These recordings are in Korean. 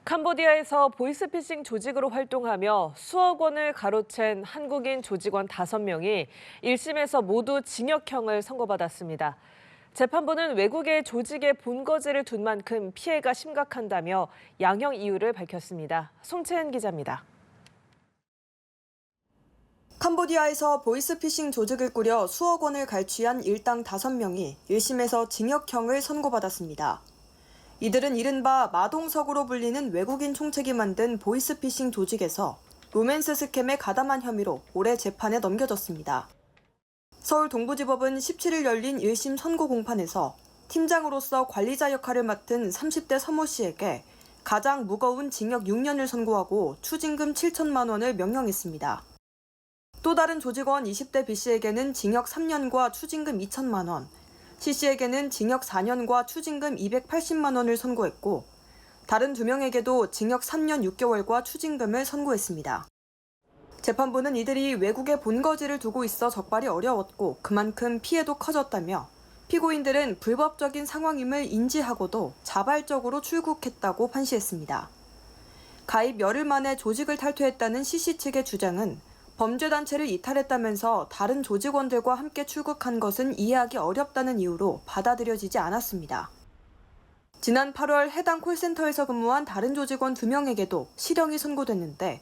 캄보디아에서 보이스피싱 조직으로 활동하며 수억 원을 가로챈 한국인 조직원 5명이 1심에서 모두 징역형을 선고받았습니다. 재판부는 외국의 조직의 본거지를 둔 만큼 피해가 심각한다며 양형 이유를 밝혔습니다. 송채은 기자입니다. 캄보디아에서 보이스피싱 조직을 꾸려 수억 원을 갈취한 일당 5명이 1심에서 징역형을 선고받았습니다. 이들은 이른바 마동석으로 불리는 외국인 총책이 만든 보이스피싱 조직에서 로맨스 스캠에 가담한 혐의로 올해 재판에 넘겨졌습니다. 서울 동부지법은 17일 열린 1심 선고 공판에서 팀장으로서 관리자 역할을 맡은 30대 서모 씨에게 가장 무거운 징역 6년을 선고하고 추징금 7천만 원을 명령했습니다. 또 다른 조직원 20대 B 씨에게는 징역 3년과 추징금 2천만 원, C 씨에게는 징역 4년과 추징금 280만 원을 선고했고 다른 2명에게도 징역 3년 6개월과 추징금을 선고했습니다. 재판부는 이들이 외국에 본거지를 두고 있어 적발이 어려웠고 그만큼 피해도 커졌다며 피고인들은 불법적인 상황임을 인지하고도 자발적으로 출국했다고 판시했습니다. 가입 열흘 만에 조직을 탈퇴했다는 C 측의 주장은 범죄단체를 이탈했다면서 다른 조직원들과 함께 출국한 것은 이해하기 어렵다는 이유로 받아들여지지 않았습니다. 지난 8월 해당 콜센터에서 근무한 다른 조직원 2명에게도 실형이 선고됐는데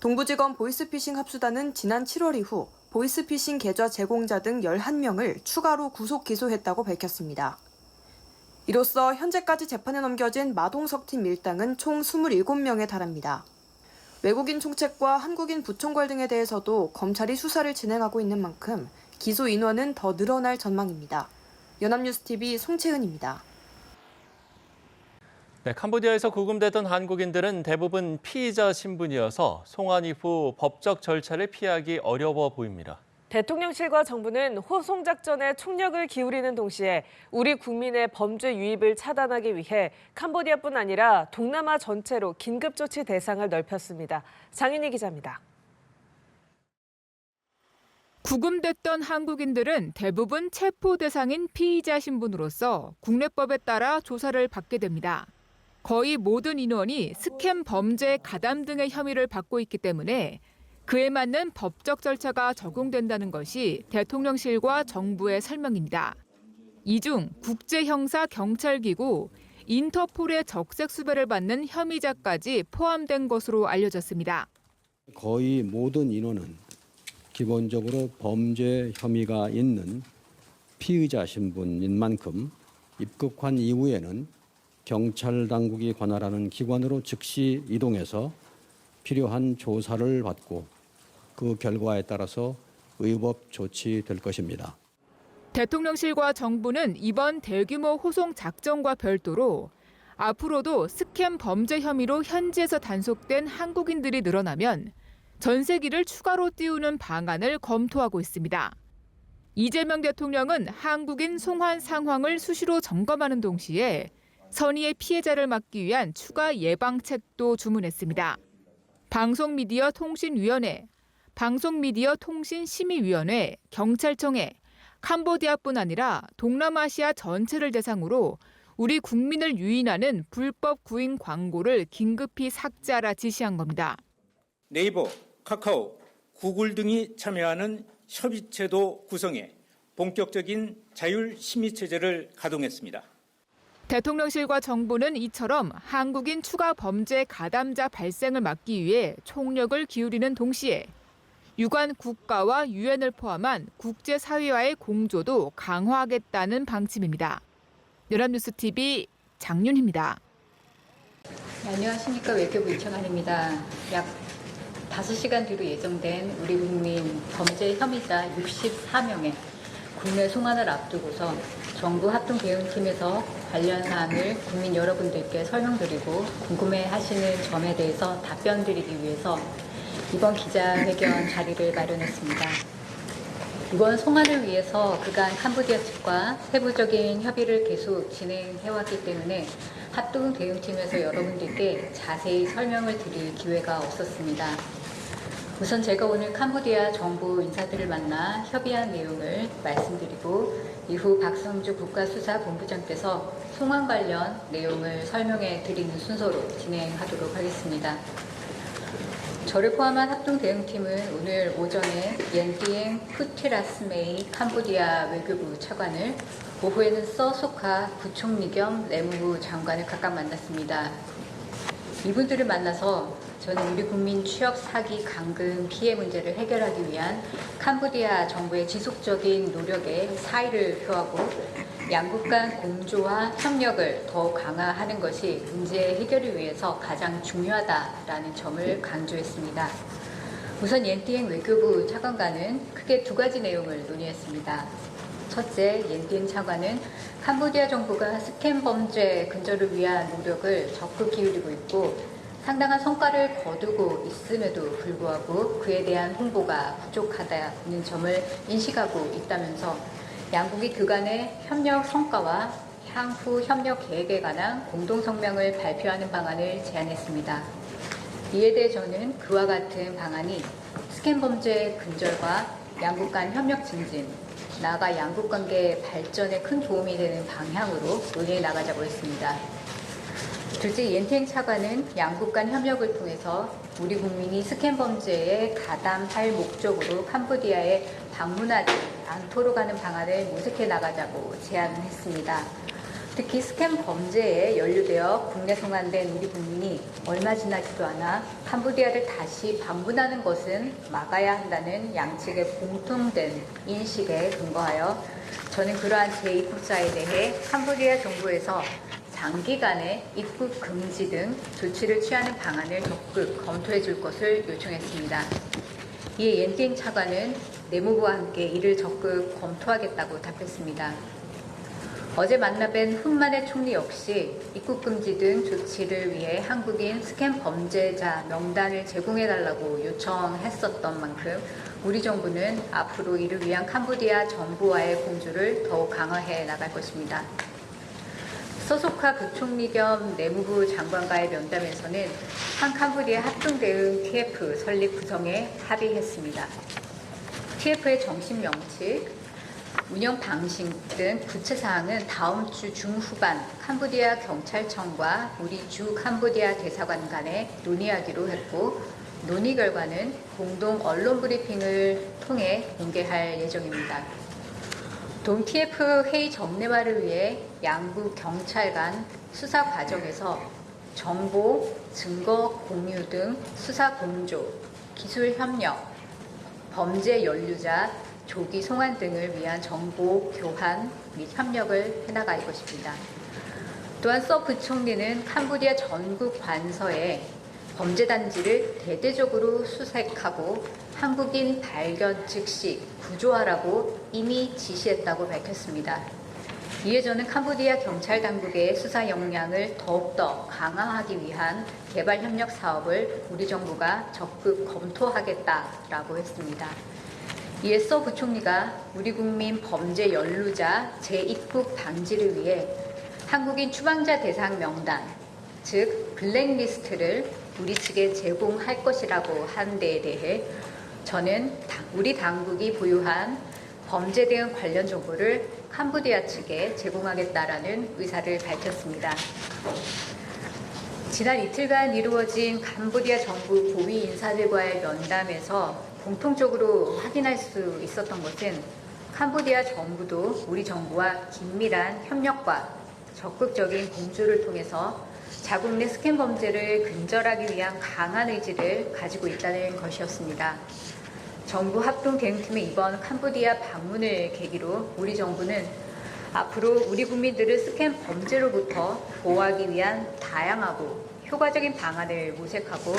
동부지검 보이스피싱 합수단은 지난 7월 이후 보이스피싱 계좌 제공자 등 11명을 추가로 구속 기소했다고 밝혔습니다. 이로써 현재까지 재판에 넘겨진 마동석 팀 일당은 총 27명에 달합니다. 외국인 총책과 한국인 부총괄 등에 대해서도 검찰이 수사를 진행하고 있는 만큼 기소 인원은 더 늘어날 전망입니다. 연합뉴스TV 송채은입니다. 캄보디아에서 구금됐던 한국인들은 대부분 피의자 신분이어서 송환 이후 법적 절차를 피하기 어려워 보입니다. 대통령실과 정부는 호송 작전에 총력을 기울이는 동시에 우리 국민의 범죄 유입을 차단하기 위해 캄보디아뿐 아니라 동남아 전체로 긴급조치 대상을 넓혔습니다. 장인희 기자입니다. 구금됐던 한국인들은 대부분 체포 대상인 피의자 신분으로서 국내법에 따라 조사를 받게 됩니다. 거의 모든 인원이 스캠 범죄 가담 등의 혐의를 받고 있기 때문에 그에 맞는 법적 절차가 적용된다는 것이 대통령실과 정부의 설명입니다. 이 중 국제형사경찰기구 인터폴의 적색 수배를 받는 혐의자까지 포함된 것으로 알려졌습니다. 거의 모든 인원은 기본적으로 범죄 혐의가 있는 피의자 신분인 만큼 입국한 이후에는 경찰 당국이 관할하는 기관으로 즉시 이동해서 필요한 조사를 받고 그 결과에 따라서 의법 조치될 것입니다. 대통령실과 정부는 이번 대규모 호송 작전과 별도로 앞으로도 스캠 범죄 혐의로 현지에서 단속된 한국인들이 늘어나면 전세기를 추가로 띄우는 방안을 검토하고 있습니다. 이재명 대통령은 한국인 송환 상황을 수시로 점검하는 동시에 선의의 피해자를 막기 위한 추가 예방책도 주문했습니다. 방송미디어통신위원회, 방송미디어통신심의위원회, 경찰청에 캄보디아뿐 아니라 동남아시아 전체를 대상으로 우리 국민을 유인하는 불법 구인 광고를 긴급히 삭제하라 지시한 겁니다. 네이버, 카카오, 구글 등이 참여하는 협의체도 구성해 본격적인 자율 심의 체제를 가동했습니다. 대통령실과 정부는 이처럼 한국인 추가 범죄 가담자 발생을 막기 위해 총력을 기울이는 동시에 유관 국가와 유엔을 포함한 국제사회와의 공조도 강화하겠다는 방침입니다. 연합뉴스TV 장윤희입니다. 안녕하십니까. 외교부 이청환입니다. 약 5시간 뒤로 예정된 우리 국민 범죄 혐의자 64명의 국내 송환을 앞두고서 정부 합동대응팀에서 관련 사항을 국민 여러분들께 설명드리고 궁금해하시는 점에 대해서 답변드리기 위해서 이번 기자회견 자리를 마련했습니다. 이번 송환을 위해서 그간 캄보디아 측과 세부적인 협의를 계속 진행해왔기 때문에 합동대응팀에서 여러분들께 자세히 설명을 드릴 기회가 없었습니다. 우선 제가 오늘 캄보디아 정부 인사들을 만나 협의한 내용을 말씀드리고 이후 박성주 국가수사본부장께서 송환 관련 내용을 설명해 드리는 순서로 진행하도록 하겠습니다. 저를 포함한 합동대응팀은 오늘 오전에 옌띠엥 푸티라스메이 캄보디아 외교부 차관을, 오후에는 서소카 부총리 겸 내무부 장관을 각각 만났습니다. 이분들을 만나서 저는 우리 국민 취업, 사기, 감금, 피해 문제를 해결하기 위한 캄보디아 정부의 지속적인 노력에 사의를 표하고 양국 간 공조와 협력을 더 강화하는 것이 문제 해결을 위해서 가장 중요하다라는 점을 강조했습니다. 우선 옌띠엥 외교부 차관과는 크게 두 가지 내용을 논의했습니다. 첫째, 옌띠엥 차관은 캄보디아 정부가 스캠 범죄 근절을 위한 노력을 적극 기울이고 있고 상당한 성과를 거두고 있음에도 불구하고 그에 대한 홍보가 부족하다는 점을 인식하고 있다면서 양국이 그간의 협력 성과와 향후 협력 계획에 관한 공동성명을 발표하는 방안을 제안했습니다. 이에 대해 저는 그와 같은 방안이 스캠 범죄 근절과 양국 간 협력 증진, 나아가 양국 관계 발전에 큰 도움이 되는 방향으로 논의해 나가자고 했습니다. 둘째, 옌티엥 차관은 양국 간 협력을 통해서 우리 국민이 스캠 범죄에 가담할 목적으로 캄보디아에 방문하지 않도록 하는 방안을 모색해 나가자고 제안을 했습니다. 특히 스캠 범죄에 연루되어 국내 송환된 우리 국민이 얼마 지나지도 않아 캄보디아를 다시 방문하는 것은 막아야 한다는 양측의 공통된 인식에 근거하여 저는 그러한 재입국자에 대해 캄보디아 정부에서 장기간의 입국 금지 등 조치를 취하는 방안을 적극 검토해 줄 것을 요청했습니다. 이에 옌띠엥 차관은 내무부와 함께 이를 적극 검토하겠다고 답했습니다. 어제 만나뵌 훈만의 총리 역시 입국 금지 등 조치를 위해 한국인 스캠 범죄자 명단을 제공해달라고 요청했었던 만큼 우리 정부는 앞으로 이를 위한 캄보디아 정부와의 공조를 더욱 강화해 나갈 것입니다. 서소카 부총리 겸 내무부 장관과의 면담에서는 한 캄보디아 합동대응 TF 설립 구성에 합의했습니다. TF의 정식 명칭, 운영 방식 등 구체 사항은 다음 주 중후반 캄보디아 경찰청과 우리 주 캄보디아 대사관 간에 논의하기로 했고, 논의 결과는 공동 언론 브리핑을 통해 공개할 예정입니다. 동 TF 회의 정례화를 위해 양국 경찰 간 수사 과정에서 정보, 증거 공유 등 수사 공조, 기술 협력, 범죄 연루자, 조기 송환 등을 위한 정보 교환 및 협력을 해나갈 것입니다. 또한 서 부총리는 캄보디아 전국 관서에 범죄 단지를 대대적으로 수색하고 한국인 발견 즉시 구조하라고 이미 지시했다고 밝혔습니다. 이에 저는 캄보디아 경찰 당국의 수사 역량을 더욱더 강화하기 위한 개발 협력 사업을 우리 정부가 적극 검토하겠다라고 했습니다. 이에 서 부총리가 우리 국민 범죄 연루자 재입국 방지를 위해 한국인 추방자 대상 명단, 즉 블랙리스트를 우리 측에 제공할 것이라고 한 데에 대해 저는 우리 당국이 보유한 범죄 대응 관련 정보를 캄보디아 측에 제공하겠다라는 의사를 밝혔습니다. 지난 이틀간 이루어진 캄보디아 정부 고위 인사들과의 면담에서 공통적으로 확인할 수 있었던 것은 캄보디아 정부도 우리 정부와 긴밀한 협력과 적극적인 공조를 통해서 자국 내 스캠 범죄를 근절하기 위한 강한 의지를 가지고 있다는 것이었습니다. 정부 합동 대응팀의 이번 캄보디아 방문을 계기로 우리 정부는 앞으로 우리 국민들을 스캠 범죄로부터 보호하기 위한 다양하고 효과적인 방안을 모색하고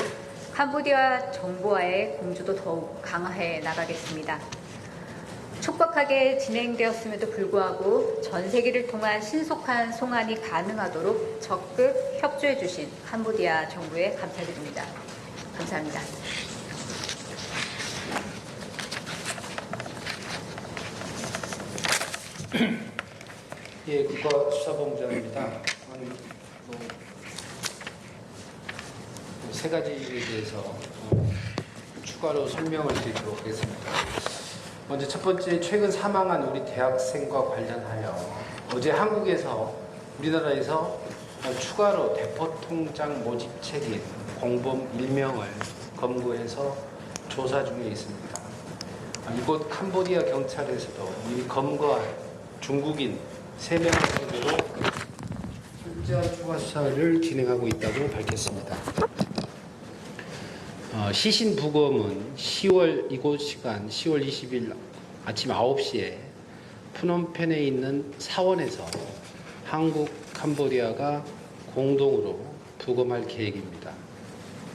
캄보디아 정부와의 공조도 더욱 강화해 나가겠습니다. 촉박하게 진행되었음에도 불구하고 전 세계를 통한 신속한 송환이 가능하도록 적극 협조해 주신 캄보디아 정부에 감사드립니다. 감사합니다. 예, 국가수사본부장입니다. 세 가지에 대해서 추가로 설명을 드리도록 하겠습니다. 먼저 첫 번째, 최근 사망한 우리 대학생과 관련하여 어제 한국에서 우리나라에서 추가로 대포통장 모집 책임 공범 1명을 검거해서 조사 중에 있습니다. 이곳 캄보디아 경찰에서도 이미 검거한 중국인 3명을 상대로 철저한 추가 수사를 진행하고 있다고 밝혔습니다. 시신부검은 이곳 시간 10월 20일 아침 9시에 프놈펜에 있는 사원에서 한국, 캄보디아가 공동으로 부검할 계획입니다.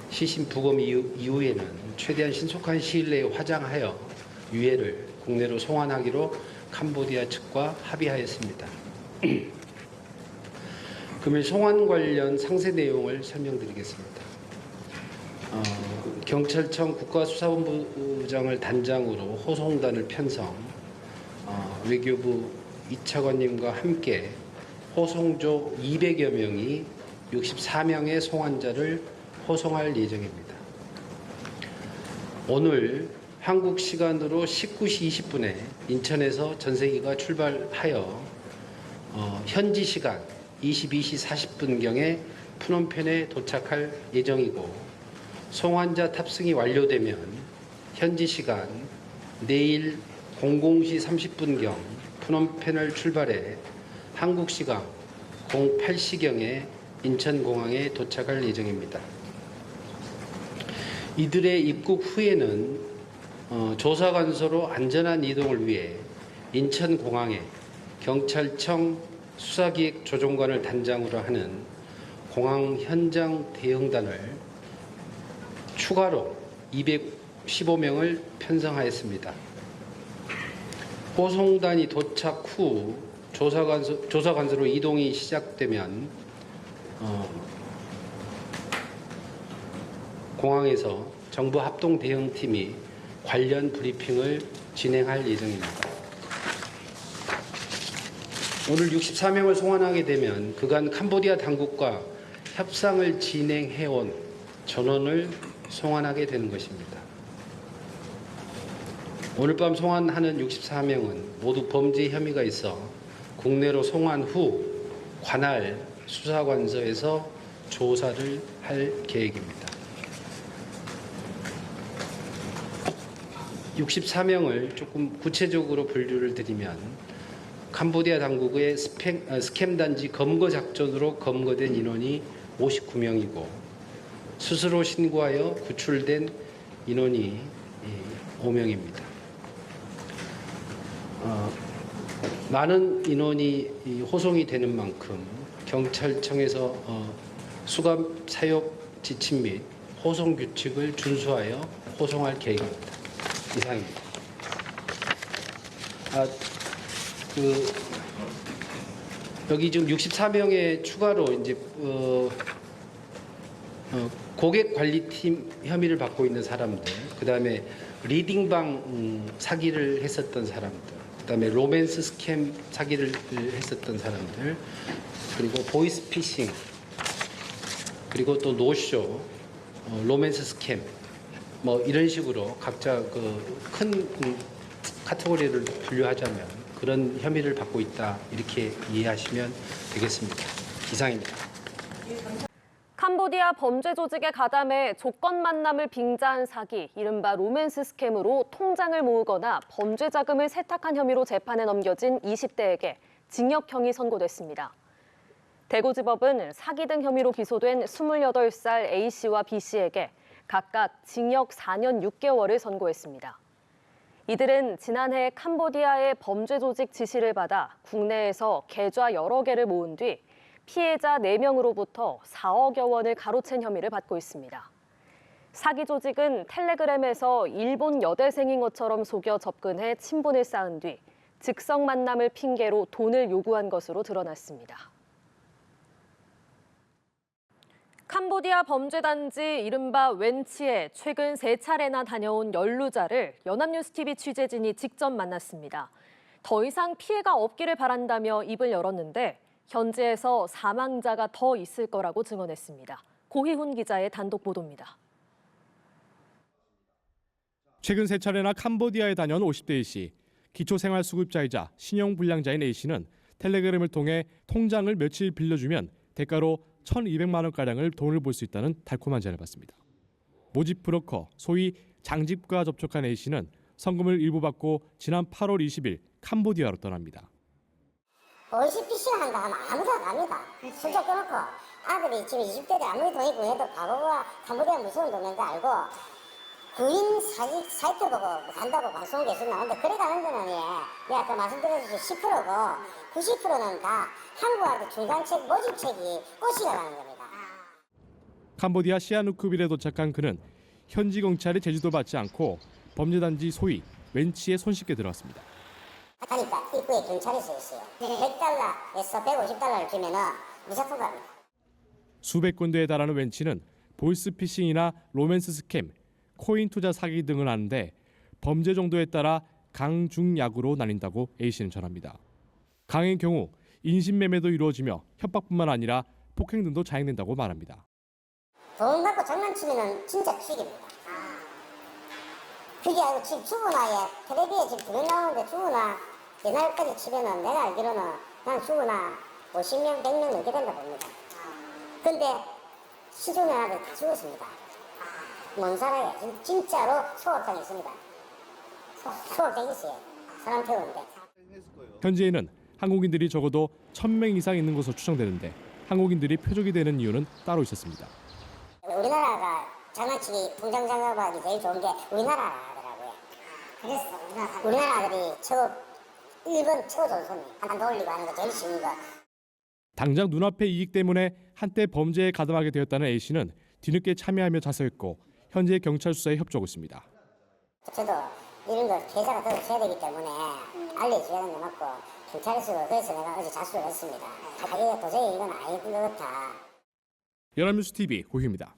시신 부검 이후에는 최대한 신속한 시일 내에 화장하여 유해를 국내로 송환하기로 캄보디아 측과 합의하였습니다. 금일 송환 관련 상세 내용을 설명드리겠습니다. 경찰청 국가수사본부장을 단장으로 호송단을 편성, 외교부 이차관님과 함께 호송조 200여 명이 64명의 송환자를 호송할 예정입니다. 오늘 한국 시간으로 19시 20분에 인천에서 전세기가 출발하여 현지 시간 22시 40분경에 프놈펜에 도착할 예정이고, 송환자 탑승이 완료되면 현지 시간 내일 00시 30분경 프놈펜을 출발해 한국 시간 08시경에 인천공항에 도착할 예정입니다. 이들의 입국 후에는 조사관소로 안전한 이동을 위해 인천공항에 경찰청 수사기획조정관을 단장으로 하는 공항 현장 대응단을 추가로 215명을 편성하였습니다. 호송단이 도착 후 조사관소로 이동이 시작되면 공항에서 정부 합동 대응팀이 관련 브리핑을 진행할 예정입니다. 오늘 64명을 송환하게 되면 그간 캄보디아 당국과 협상을 진행해온 전원을 송환하게 되는 것입니다. 오늘 밤 송환하는 64명은 모두 범죄 혐의가 있어 국내로 송환 후 관할 수사관서에서 조사를 할 계획입니다. 64명을 조금 구체적으로 분류를 드리면, 캄보디아 당국의 스캠 단지 검거 작전으로 검거된 인원이 59명이고 스스로 신고하여 구출된 인원이 5명입니다. 많은 인원이 호송이 되는 만큼 경찰청에서 수감 사용 지침 및 호송 규칙을 준수하여 호송할 계획입니다. 이상입니다. 여기 지금 64명의 추가로 이제 고객 관리팀 혐의를 받고 있는 사람들, 그다음에 리딩방 사기를 했었던 사람들, 그다음에 로맨스 스캠 사기를 했었던 사람들, 그리고 보이스피싱, 그리고 또 노쇼, 로맨스 스캠, 뭐 이런 식으로 각자 그 큰 카테고리를 분류하자면 그런 혐의를 받고 있다, 이렇게 이해하시면 되겠습니다. 이상입니다. 캄보디아 범죄 조직에 가담해 조건 만남을 빙자한 사기, 이른바 로맨스 스캠으로 통장을 모으거나 범죄 자금을 세탁한 혐의로 재판에 넘겨진 20대에게 징역형이 선고됐습니다. 대구지법은 사기 등 혐의로 기소된 28살 A씨와 B씨에게 각각 징역 4년 6개월을 선고했습니다. 이들은 지난해 캄보디아의 범죄 조직 지시를 받아 국내에서 계좌 여러 개를 모은 뒤 피해자 4명으로부터 4억여 원을 가로챈 혐의를 받고 있습니다. 사기 조직은 텔레그램에서 일본 여대생인 것처럼 속여 접근해 친분을 쌓은 뒤 즉석 만남을 핑계로 돈을 요구한 것으로 드러났습니다. 캄보디아 범죄단지 이른바 웬치에 최근 3차례나 다녀온 연루자를 연합뉴스TV 취재진이 직접 만났습니다. 더 이상 피해가 없기를 바란다며 입을 열었는데 현지에서 사망자가 더 있을 거라고 증언했습니다. 고희훈 기자의 단독 보도입니다. 최근 3차례나 캄보디아에 다녀온 50대 A씨, 기초생활수급자이자 신용불량자인 A씨는 텔레그램을 통해 통장을 며칠 빌려주면 대가로 1,200만 원가량을 돈을 벌 수 있다는 달콤한 제안을 받습니다. 모집 브로커, 소위 장집과 접촉한 A씨는 성금을 일부 받고 지난 8월 20일 캄보디아로 떠납니다. 보이스피싱 한다 하면 아무도 안 갑니다. 손잡 끊고 아들이 지금 20대들 아무리 돈이 구해도 과거가 캄보디아 무서운 동네인 거 알고 구인 사이트 보고 간다고 방송 계속 나오는데 그래 가는 거는 내가 아까 말씀드렸듯이 10%고 90%는 다 한국하고 중간책 모집책이 꼬시가 가는 겁니다. 캄보디아 시아누쿠빌에 도착한 그는 현지 경찰의 제지도 받지 않고 범죄단지 소위 웬치에 손쉽게 들어왔습니다. 하니까 입구에 경찰이 서 있어요. 100달러에서 150달러를 주면은 무조건 갑니다. 수백 군데에 달하는 웬치는 보이스피싱이나 로맨스 스캠, 코인 투자 사기 등을 하는데 범죄 정도에 따라 강, 중, 약으로 나뉜다고 A씨는 전합니다. 강의 경우 인신매매도 이루어지며 협박뿐만 아니라 폭행 등도 자행된다고 말합니다. 돈 갖고 장난치면은 진짜 죽입니다. 그게 아니고 지금 죽으나에 텔레비에 지금 2명 나오는데 죽으나 옛날까지 치면은 내가 알기로는 그냥 죽으나 50명, 100명 넘게 된다 봅니다. 근데 시중에 아들 다 죽었습니다. 몬사라에 진짜로 소각당이 있습니다. 소각당이 있어요. 사람 태우는데. 현재에는 한국인들이 적어도 1,000명 이상 있는 것으로 추정되는데 한국인들이 표적이 되는 이유는 따로 있었습니다. 우리나라가 장난치기 통장 장악하기 제일 좋은 게 우리나라더라고요. 그래서 우리나라 아들이 일본 최고 좋은 손님 한 돌리고 하는 거 제일 쉬운 거. 당장 눈앞의 이익 때문에 한때 범죄에 가담하게 되었다는 A씨는 뒤늦게 참여하며 자수했고 현재 경찰 수사에 협조하고 있습니다. 저도 이런 거 계좌가 더 줘야 되기 때문에 알려줘야 되는 거 맞고 경찰에서 그래서 내가 어제 자수를 했습니다. 이게 도저히 이건 아닌 것 같아. 연합뉴스 TV 고희입니다.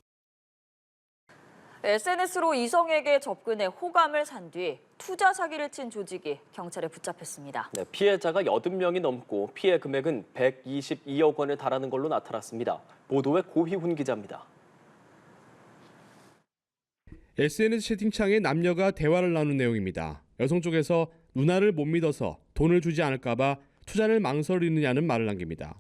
SNS로 이성에게 접근해 호감을 산 뒤 투자 사기를 친 조직이 경찰에 붙잡혔습니다. 네, 피해자가 80명이 넘고 피해 금액은 122억 원에 달하는 걸로 나타났습니다. 보도에 고희훈 기자입니다. SNS 채팅창에 남녀가 대화를 나눈 내용입니다. 여성 쪽에서 누나를 못 믿어서 돈을 주지 않을까 봐 투자를 망설이느냐는 말을 남깁니다.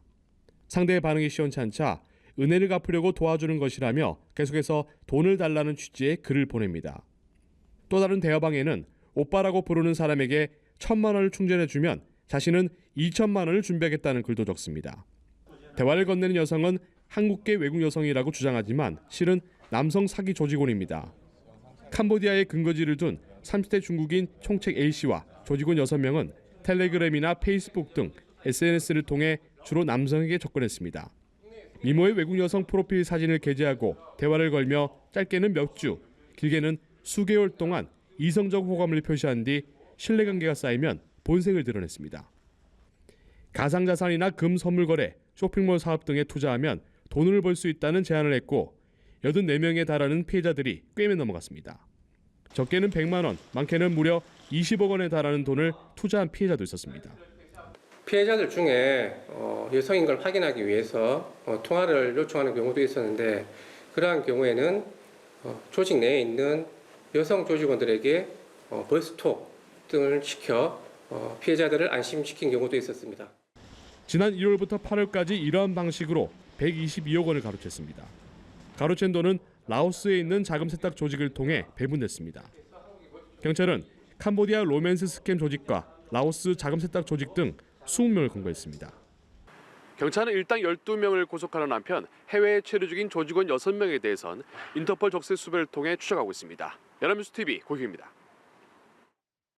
상대의 반응이 시원찮자 은혜를 갚으려고 도와주는 것이라며 계속해서 돈을 달라는 취지의 글을 보냅니다. 또 다른 대화방에는 오빠라고 부르는 사람에게 1,000만 원을 충전해주면 자신은 2,000만 원을 준비하겠다는 글도 적습니다. 대화를 건네는 여성은 한국계 외국 여성이라고 주장하지만 실은 남성 사기 조직원입니다. 캄보디아에 근거지를 둔 30대 중국인 총책 A씨와 조직원 6명은 텔레그램이나 페이스북 등 SNS를 통해 주로 남성에게 접근했습니다. 미모의 외국 여성 프로필 사진을 게재하고 대화를 걸며 짧게는 몇 주, 길게는 수개월 동안 이성적 호감을 표시한 뒤 신뢰관계가 쌓이면 본색을 드러냈습니다. 가상자산이나 금 선물 거래, 쇼핑몰 사업 등에 투자하면 돈을 벌 수 있다는 제안을 했고 84명에 달하는 피해자들이 꿰매 넘어갔습니다. 적게는 100만 원, 많게는 무려 20억 원에 달하는 돈을 투자한 피해자도 있었습니다. 피해자들 중에 여성인 걸 확인하기 위해서 통화를 요청하는 경우도 있었는데 그러한 경우에는 조직 내에 있는 여성 조직원들에게 보이스톡 등을 시켜 피해자들을 안심시킨 경우도 있었습니다. 지난 1월부터 8월까지 이러한 방식으로 122억 원을 가로챘습니다. 가로챈 돈은 라오스에 있는 자금 세탁 조직을 통해 배분됐습니다. 경찰은 캄보디아 로맨스 스캠 조직과 라오스 자금 세탁 조직 등 20명을 검거했습니다. 경찰은 일당 12명을 고속하는 한편 해외에 체류 중인 조직원 6명에 대해선 인터폴 적색 수배를 통해 추적하고 있습니다. 연합뉴스 TV 고희입니다.